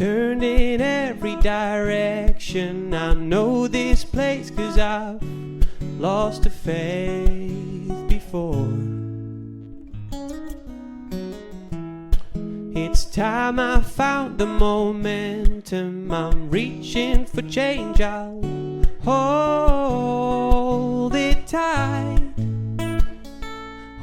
turned in every direction. I know this place 'cause I've lost a faith before. It's time I found the momentum. I'm reaching for change. I'll hold it tight.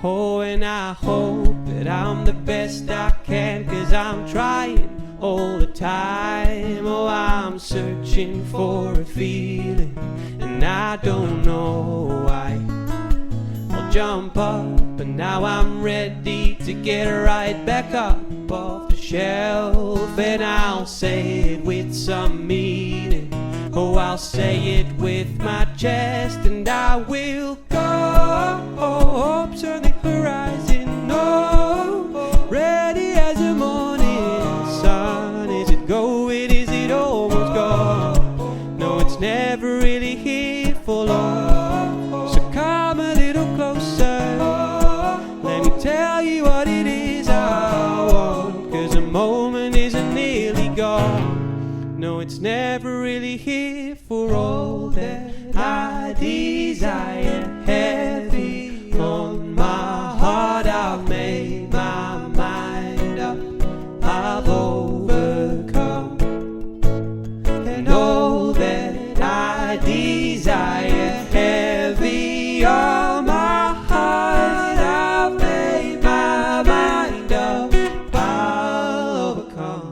Oh, and I hope that I'm the best I can, 'cause I'm trying all the time. Oh, I'm searching for a feeling, and I don't know why. I'll jump up, and now I'm ready to get right back up off the shelf. And I'll say it with some meaning. Oh, I'll say it with my chest, and I will go up to the horizon. Oh, ready as the morning sun. Is it going? Is it almost gone? No, it's never really here for long. So come a little closer. Let me tell you what it is I want, 'cause the moment isn't nearly gone. No, it's never really here for all that I desire. Heavy on my heart, I've made my mind up. I've overcome, and all that I desire. Heavy on my heart, I've made my mind up. I'll overcome.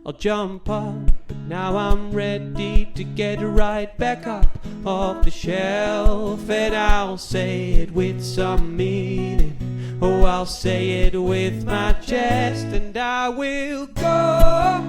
I'll jump up, but now I'm ready to get right back up off the shelf. And I'll say it with some meaning. Oh, I'll say it with my chest, and I will go